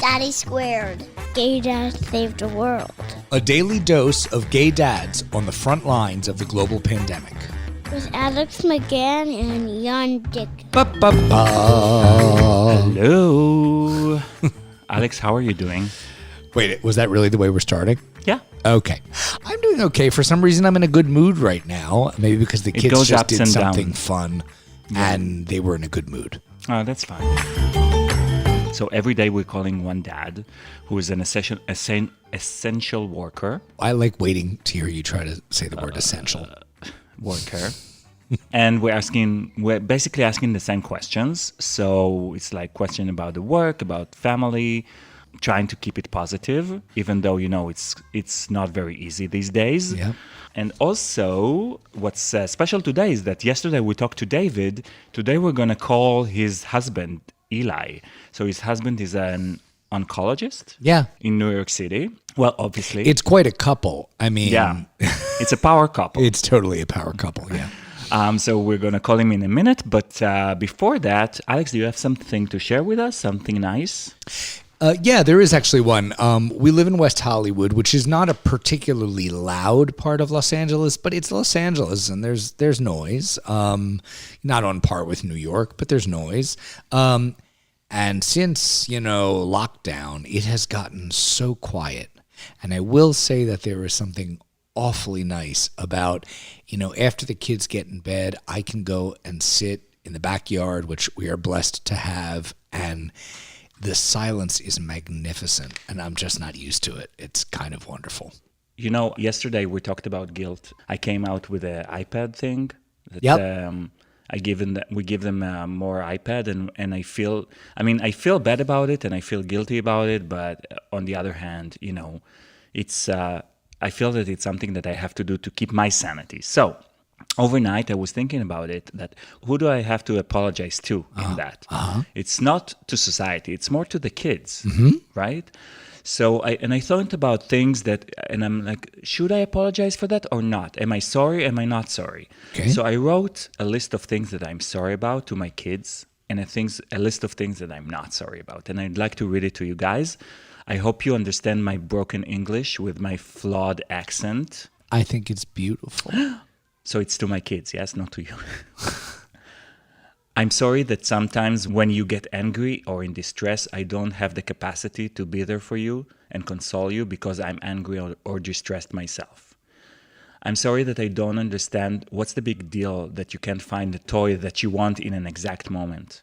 Daddy Squared. Gay Dad Saved the World. A daily dose of gay dads on the front lines of the global pandemic. With Alex McGann and Jan Dick. Hello. Alex, how are you doing? Wait, was that really the way we're starting? Yeah. Okay. I'm doing okay. For some reason, I'm in a good mood right now. Maybe because the kids goes just ups did and something downs. fun and they were in a good mood. Oh, that's fine. So every day we're calling one dad who is an essential worker. I like waiting to hear you try to say the word essential. Worker. And we're basically asking the same questions. So it's like question about the work, about family, trying to keep it positive, even though, it's not very easy these days. Yeah. And also, what's special today is that yesterday we talked to David. Today we're going to call his husband, Eli. So his husband is an oncologist in New York City. Well, obviously. It's quite a couple. I mean, yeah, it's a power couple. It's totally a power couple, yeah. So we're going to call him in a minute. But before that, Alex, do you have something to share with us? Something nice? Yeah, there is actually one. We live in West Hollywood, which is not a particularly loud part of Los Angeles, but it's Los Angeles, and there's noise. Not on par with New York, but there's noise. And since, lockdown, it has gotten so quiet. And I will say that there is something awfully nice about, after the kids get in bed, I can go and sit in the backyard, which we are blessed to have, and the silence is magnificent, and I'm just not used to it. It's kind of wonderful. Yesterday we talked about guilt. I came out with an iPad thing. That, Yep. We give them more iPad, and I feel bad about it, and I feel guilty about it. But on the other hand, it's I feel that it's something that I have to do to keep my sanity. So overnight, I was thinking about it, that who do I have to apologize to in that? It's not to society. It's more to the kids, right? So I thought about things and I'm like, should I apologize for that or not? Am I sorry? Am I not sorry? Okay. So I wrote a list of things that I'm sorry about to my kids and a list of things that I'm not sorry about. And I'd like to read it to you guys. I hope you understand my broken English with my flawed accent. I think it's beautiful. So it's to my kids, yes, not to you. I'm sorry that sometimes when you get angry or in distress, I don't have the capacity to be there for you and console you because I'm angry or distressed myself. I'm sorry that I don't understand what's the big deal that you can't find the toy that you want in an exact moment.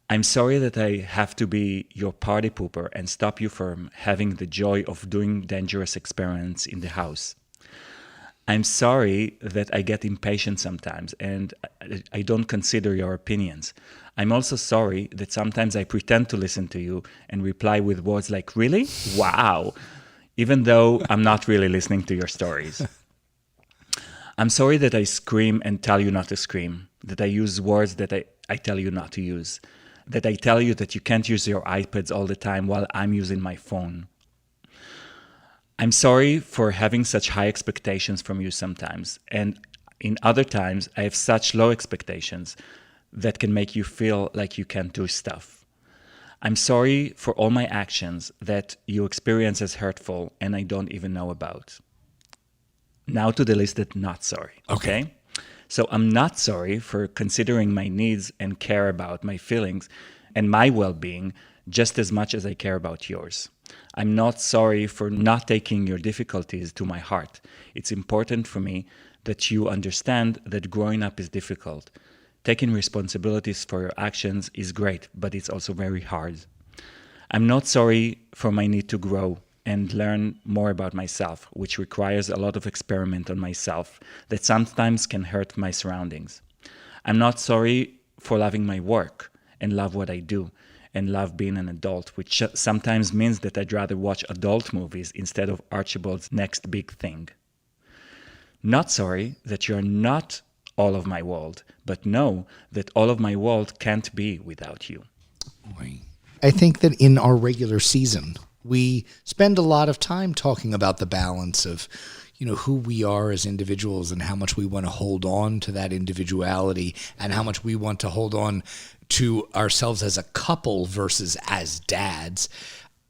I'm sorry that I have to be your party pooper and stop you from having the joy of doing dangerous experiments in the house. I'm sorry that I get impatient sometimes and I don't consider your opinions. I'm also sorry that sometimes I pretend to listen to you and reply with words like, really? Wow. Even though I'm not really listening to your stories. I'm sorry that I scream and tell you not to scream, that I use words that I tell you not to use, that I tell you that you can't use your iPads all the time while I'm using my phone. I'm sorry for having such high expectations from you sometimes, and in other times I have such low expectations that can make you feel like you can't do stuff. I'm sorry for all my actions that you experience as hurtful and I don't even know about. Now to the list that not sorry, okay? So I'm not sorry for considering my needs and care about my feelings and my well-being just as much as I care about yours. I'm not sorry for not taking your difficulties to my heart. It's important for me that you understand that growing up is difficult. Taking responsibilities for your actions is great, but it's also very hard. I'm not sorry for my need to grow and learn more about myself, which requires a lot of experiment on myself that sometimes can hurt my surroundings. I'm not sorry for loving my work and love what I do and love being an adult, which sometimes means that I'd rather watch adult movies instead of Archibald's Next Big Thing. Not sorry that you're not all of my world, but know that all of my world can't be without you. I think that in our regular season, we spend a lot of time talking about the balance of, who we are as individuals and how much we want to hold on to that individuality and how much we want to hold on to ourselves as a couple versus as dads.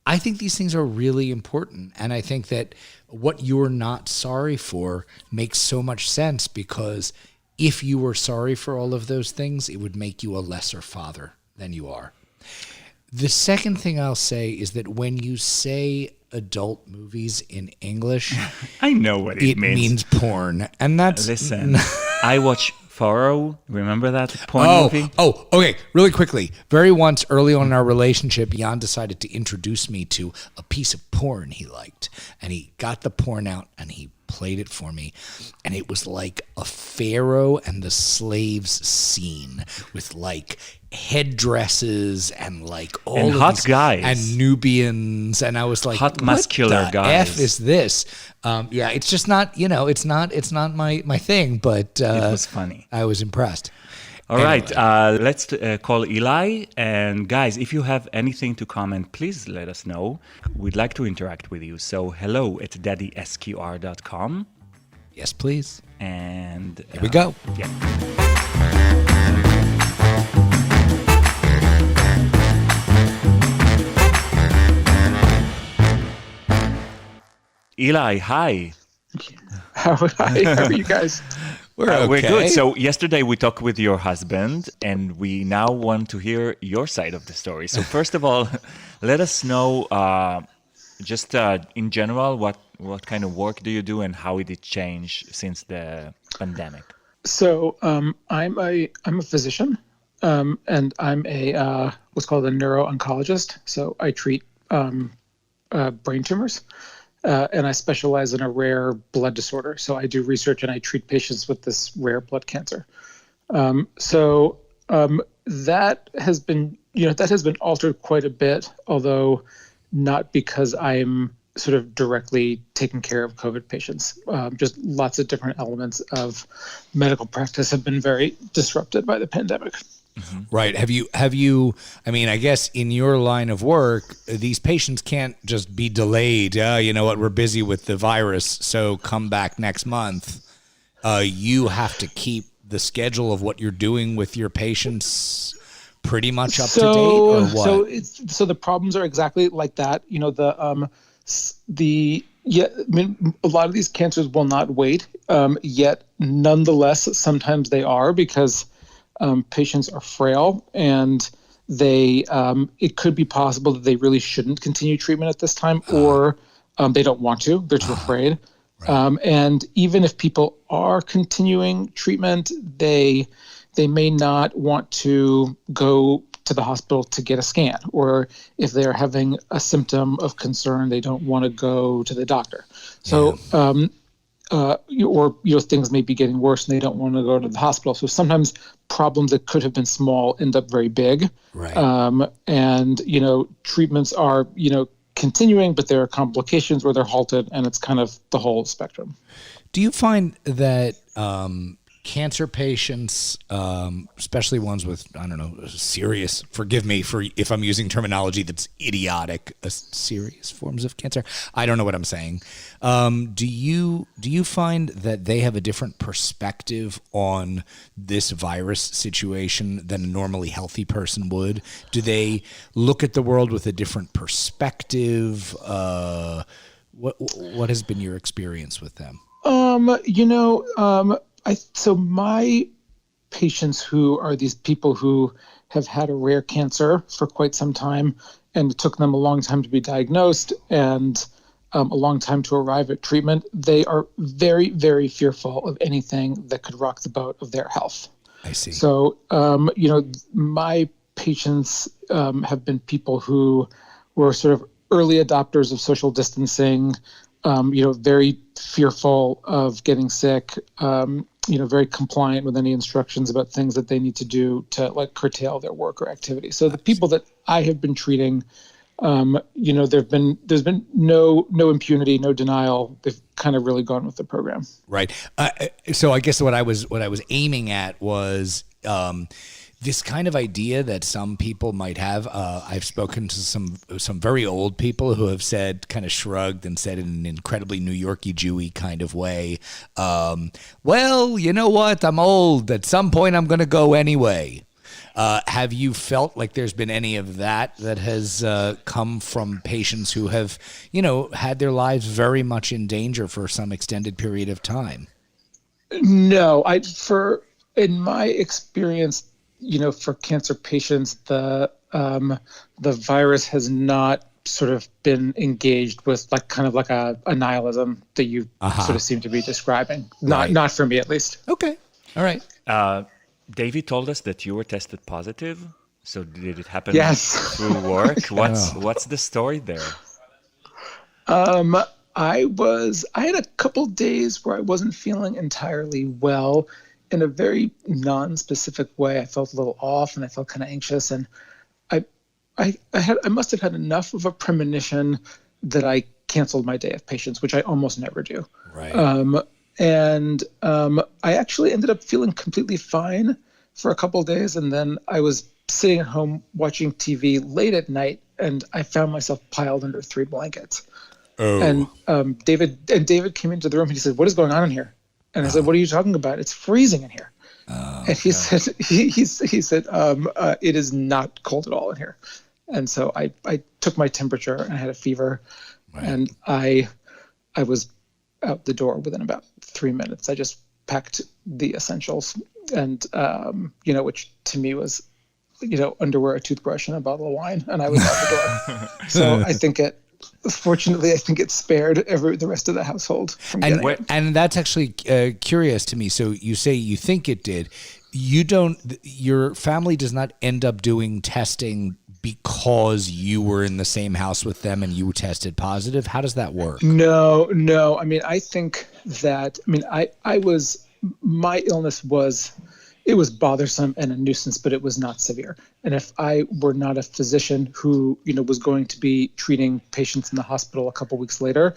I think these things are really important. And I think that what you're not sorry for makes so much sense, because if you were sorry for all of those things, it would make you a lesser father than you are. The second thing I'll say is that when you say adult movies in English, I know what it means. It means porn. And that's... Listen, I watch Faro. Remember that porn movie? Oh, okay. Really quickly. Very once early on in our relationship, Jan decided to introduce me to a piece of porn he liked. And he got the porn out and he played it for me, and it was like a Pharaoh and the slaves scene with like headdresses and like all and of hot these, guys and Nubians, and I was like, hot muscular what the guys. F is this? Yeah, it's just not, it's not my thing, but it was funny. I was impressed. All right, let's call Eli. And guys, if you have anything to comment, please let us know. We'd like to interact with you. So hello@daddysqr.com. Yes, please. And here we go. Yeah. Eli, hi. How are you guys? We're okay. We're good. So yesterday we talked with your husband, and we now want to hear your side of the story. So first of all, let us know, just in general, what kind of work do you do, and how did it change since the pandemic? So I'm a physician, and I'm a what's called a neuro-oncologist. So I treat brain tumors. And I specialize in a rare blood disorder. So I do research and I treat patients with this rare blood cancer. That has been, altered quite a bit, although not because I'm sort of directly taking care of COVID patients. Just lots of different elements of medical practice have been very disrupted by the pandemic. Mm-hmm. Right. Have you, I mean, I guess in your line of work, these patients can't just be delayed. You know what? We're busy with the virus, so come back next month. You have to keep the schedule of what you're doing with your patients pretty much up to date, or what? So the problems are exactly like that. A lot of these cancers will not wait, yet nonetheless, sometimes they are, because patients are frail, and it could be possible that they really shouldn't continue treatment at this time, or they don't want to. They're too afraid. Right. And even if people are continuing treatment, they may not want to go to the hospital to get a scan, or if they're having a symptom of concern, they don't want to go to the doctor. So. Things may be getting worse and they don't want to go to the hospital. So sometimes problems that could have been small end up very big. Right. And treatments are, continuing, but there are complications where they're halted, and it's kind of the whole spectrum. Do you find that cancer patients, especially ones with, serious, forgive me for if I'm using terminology that's idiotic, serious forms of cancer. I don't know what I'm saying. Do you find that they have a different perspective on this virus situation than a normally healthy person would? Do they look at the world with a different perspective? What has been your experience with them? So my patients who are these people who have had a rare cancer for quite some time, and it took them a long time to be diagnosed and a long time to arrive at treatment, they are very, very fearful of anything that could rock the boat of their health. I see. So, my patients have been people who were sort of early adopters of social distancing, very fearful of getting sick, very compliant with any instructions about things that they need to do to curtail their work or activity. So the people that I have been treating, there's been no impunity, no denial. They've kind of really gone with the program. Right. So I guess what I was aiming at was, this kind of idea that some people might have. I've spoken to some very old people who have said, kind of shrugged and said in an incredibly New Yorky Jewy kind of way, well, you know what? I'm old. At some point, I'm going to go anyway. Have you felt like there's been any of that has come from patients who have, had their lives very much in danger for some extended period of time? No, in my experience, for cancer patients, the virus has not sort of been engaged with kind of like a nihilism that you sort of seem to be describing. Not for me, at least. Okay. All right. David told us that you were tested positive. So did it happen Yes. through work? What's the story there? I had a couple days where I wasn't feeling entirely well in a very non-specific way. I felt a little off and I felt kind of anxious, and I must have had enough of a premonition that I canceled my day of patients, which I almost never do. Right. I actually ended up feeling completely fine for a couple of days, and then I was sitting at home watching TV late at night, and I found myself piled under 3 blankets. Oh. And David came into the room and he said, "What is going on in here?" And I said, "What are you talking about? It's freezing in here." And he said, he said, "It is not cold at all in here." And so I took my temperature and I had a fever, and I was out the door within about 3 minutes. I just packed the essentials, and which to me was, underwear, a toothbrush, and a bottle of wine, and I was out the door. So fortunately, I think it spared the rest of the household from getting it. And that's actually curious to me. So you say you think it did. Your family does not end up doing testing because you were in the same house with them and you tested positive? How does that work? No. I mean, I think that, my illness was bothersome and a nuisance, but it was not severe. And if I were not a physician who, was going to be treating patients in the hospital a couple weeks later,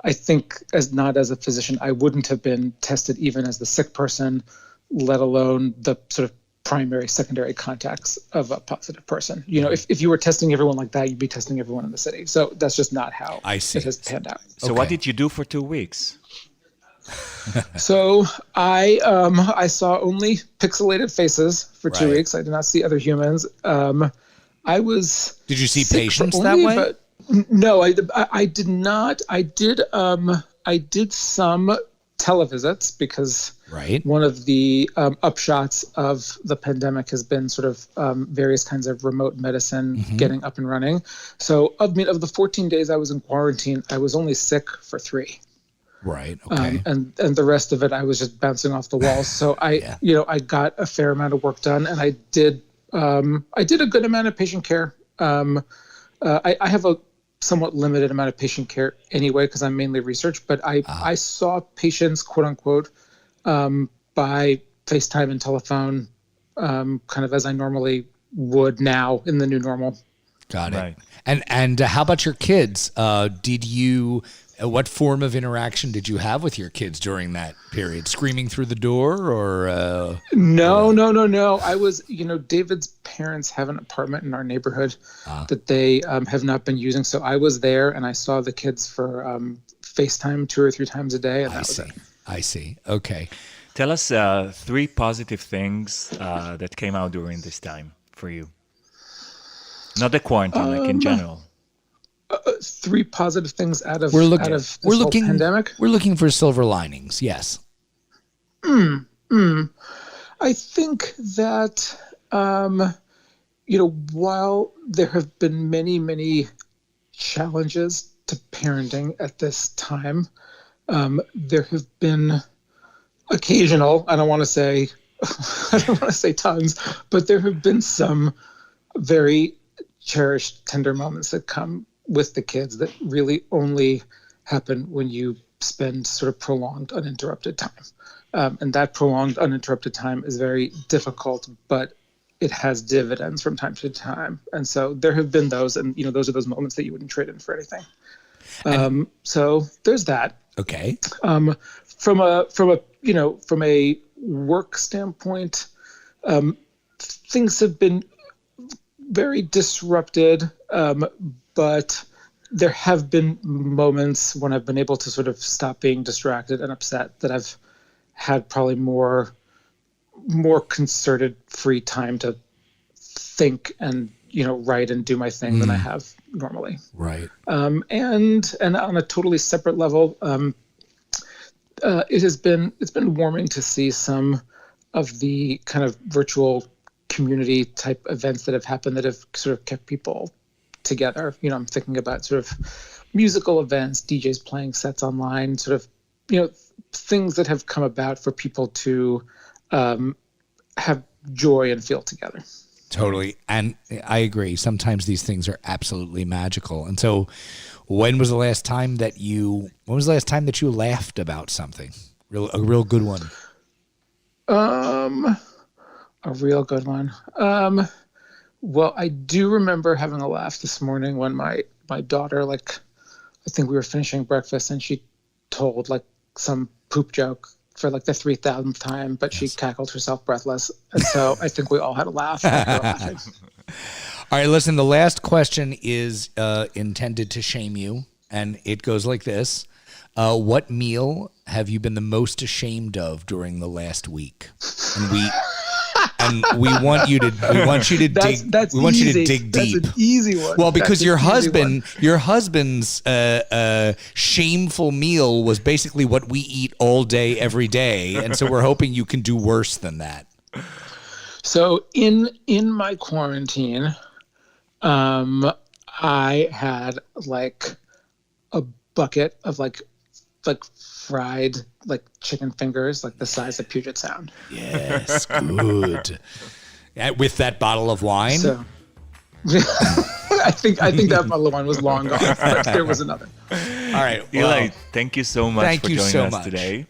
I think as a physician, I wouldn't have been tested even as the sick person, let alone the sort of primary, secondary contacts of a positive person. If you were testing everyone like that, you'd be testing everyone in the city. So that's just not how it has panned out. So what did you do for 2 weeks? So I saw only pixelated faces for 2 weeks. I did not see other humans. I was. Did you see patients that way? But no, I did not. I did some televisits because one of the upshots of the pandemic has been sort of various kinds of remote medicine getting up and running. So of the 14 days I was in quarantine, I was only sick for 3. Right. Okay. And the rest of it, I was just bouncing off the walls. So I got a fair amount of work done, and I did a good amount of patient care. I have a somewhat limited amount of patient care anyway, because I'm mainly research, but I saw patients, quote unquote, by FaceTime and telephone, kind of as I normally would now in the new normal. Got it. Right. And how about your kids? What form of interaction did you have with your kids during that period? Screaming through the door or? No. I was, David's parents have an apartment in our neighborhood that they have not been using. So I was there and I saw the kids for FaceTime 2 or 3 times a day. And that was it. I see. Okay. Tell us 3 positive things that came out during this time for you. Not the quarantine, like in general. 3 positive things out of this whole pandemic. We're looking for silver linings. Yes. I think that while there have been many, many challenges to parenting at this time, there have been occasional. I don't want to say tons, but there have been some very cherished, tender moments that come with the kids that really only happen when you spend sort of prolonged, uninterrupted time. And that prolonged, uninterrupted time is very difficult, but it has dividends from time to time. And so there have been those, and those are those moments that you wouldn't trade in for anything. So there's that. Okay. From a work standpoint, things have been very disrupted, but there have been moments when I've been able to sort of stop being distracted and upset, that I've had probably more concerted free time to think and write and do my thing than I have normally. Right. And on a totally separate level, it's been warming to see some of the kind of virtual community type events that have happened that have sort of kept people together. I'm thinking about sort of musical events, DJs playing sets online, sort of things that have come about for people to have joy and feel together. Totally. And I agree. Sometimes these things are absolutely magical. And so when was the last time that you laughed about something? A real good one. A real good one. Well, I do remember having a laugh this morning when my daughter, I think we were finishing breakfast and she told some poop joke for the 3,000th time, but she cackled herself breathless. And so I think we all had a laugh after laughing. All right, listen, the last question is intended to shame you, and it goes like this. What meal have you been the most ashamed of during the last week? And we want you to dig deep. That's an easy one. Well, because your husband's shameful meal was basically what we eat all day, every day, and so we're hoping you can do worse than that. So in my quarantine, I had a bucket of fried chicken fingers, the size of Puget Sound. Yes, good. With that bottle of wine. So, I think that bottle of wine was long gone, but there was another. All right, Eli, thank you so much for joining us today.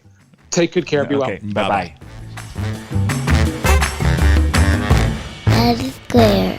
Take good care. Be well. Bye bye. That is clear.